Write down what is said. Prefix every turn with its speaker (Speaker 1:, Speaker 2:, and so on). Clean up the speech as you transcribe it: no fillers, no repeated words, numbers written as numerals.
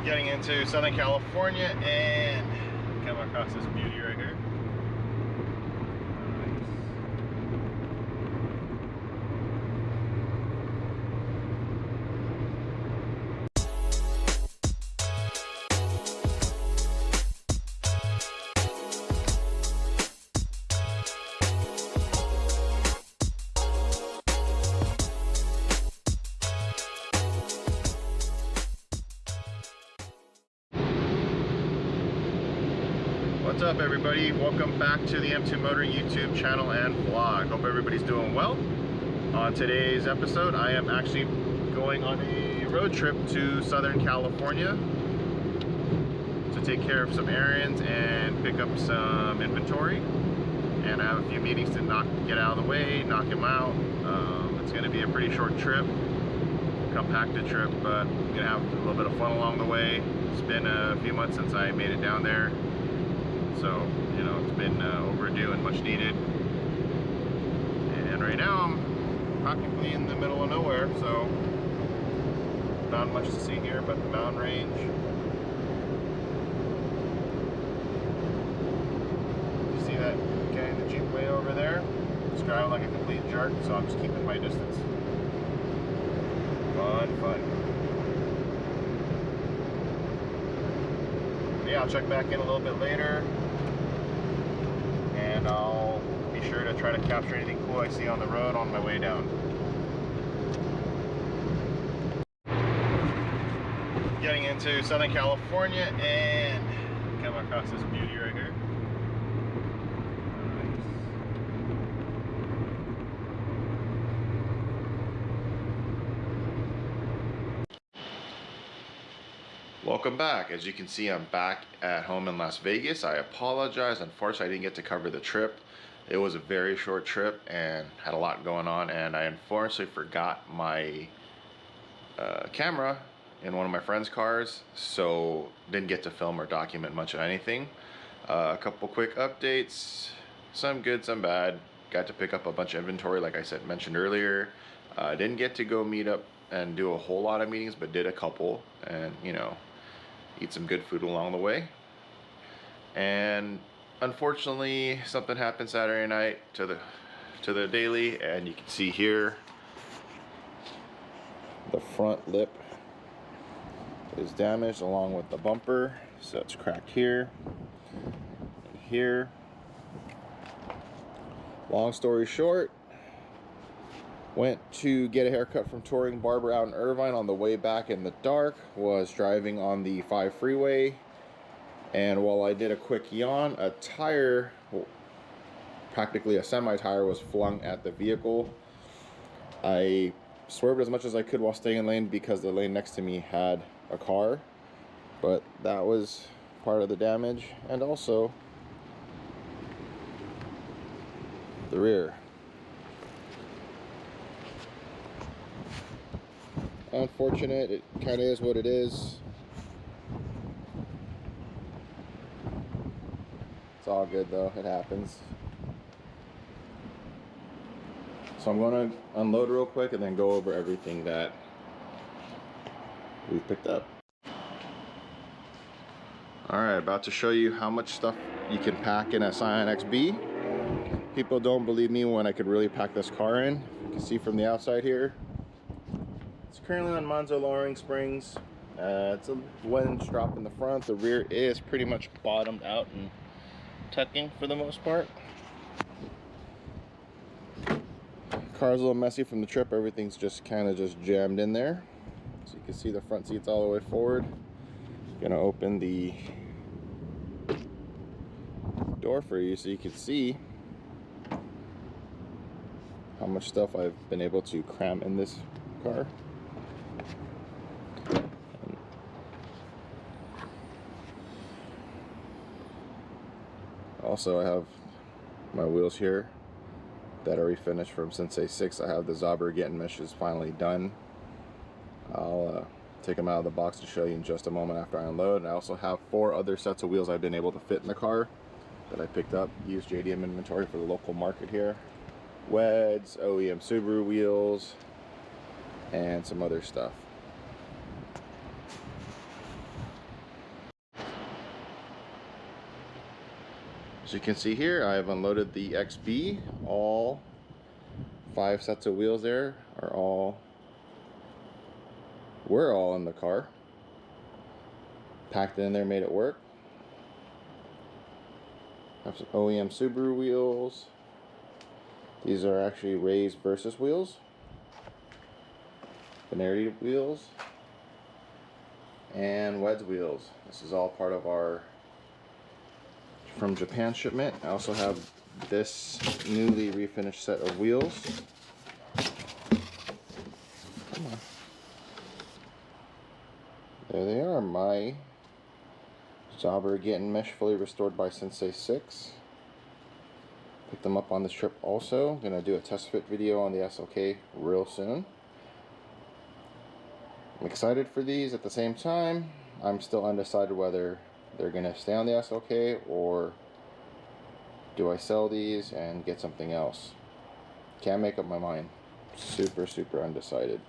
Speaker 1: Getting into Southern California and come across this beauty right here. What's up, everybody? Welcome back to the M2 Motoring YouTube channel and vlog. Hope everybody's doing well. On today's episode, I am actually going on a road trip to Southern California to take care of some errands and pick up some inventory. And I have a few meetings to get out of the way, knock them out. It's going to be a pretty short trip, compacted trip, but I'm going to have a little bit of fun along the way. It's been a few months since I made it down there. So, you know, it's been overdue and much needed. And right now I'm practically in the middle of nowhere, so not much to see here but the mountain range. You see that guy in the Jeep way over there? He's driving like a complete jerk, so I'm just keeping my distance. Fun. Yeah, I'll check back in a little bit later. And I'll be sure to try to capture anything cool I see on the road on my way down. Getting into Southern California and come across this beauty right here. Welcome back. As you can see, I'm back at home in Las Vegas. I apologize. Unfortunately, I didn't get to cover the trip. It was a very short trip and had a lot going on, and I unfortunately forgot my camera in one of my friend's cars, so didn't get to film or document much of anything. A couple quick updates, some good, some bad. Got to pick up a bunch of inventory like I mentioned earlier. Didn't get to go meet up and do a whole lot of meetings, but did a couple, and you know, eat some good food along the way. And unfortunately, something happened Saturday night to the daily, and you can see here the front lip is damaged along with the bumper, so it's cracked here and here. Long story short, went to get a haircut from Touring Barber out in Irvine. On the way back in the dark, was driving on the 5 freeway, and while I did a quick yawn, a tire, practically a semi-tire, was flung at the vehicle. I swerved as much as I could while staying in lane because the lane next to me had a car, but that was part of the damage, and also the rear. Unfortunate, it kind of is what it is. It's all good though, it happens. So I'm going to unload real quick and then go over everything that we've picked up. Alright, about to show you how much stuff you can pack in a Scion XB. People don't believe me when I could really pack this car in. You can see from the outside here. It's currently on Monzo lowering springs. It's a 1-inch drop in the front. The rear is pretty much bottomed out and tucking for the most part. Car's a little messy from the trip. Everything's just kind of just jammed in there. So you can see the front seat's all the way forward. Gonna open the door for you so you can see how much stuff I've been able to cram in this car. Also, I have my wheels here that are refinished from Sensei 6. I have the Zobber getting meshes finally done. I'll take them out of the box to show you in just a moment after I unload. And I also have 4 other sets of wheels I've been able to fit in the car that I picked up, used JDM inventory for the local market here. Weds, OEM Subaru wheels, and some other stuff. As you can see here, I have unloaded the XB. All 5 sets of wheels there were all in the car. Packed it in there, made it work. Have some OEM Subaru wheels. These are actually raised Versus wheels. Binarity wheels. And Wedge wheels. This is all part of our from Japan shipment. I also have this newly refinished set of wheels. Come on. There they are, my Zauber Getting Mesh fully restored by Sensei 6. Picked them up on this trip also. I'm gonna do a test fit video on the SLK real soon. I'm excited for these. At the same time, I'm still undecided whether they're gonna stay on the SLK or do I sell these and get something else. Can't make up my mind. Super undecided.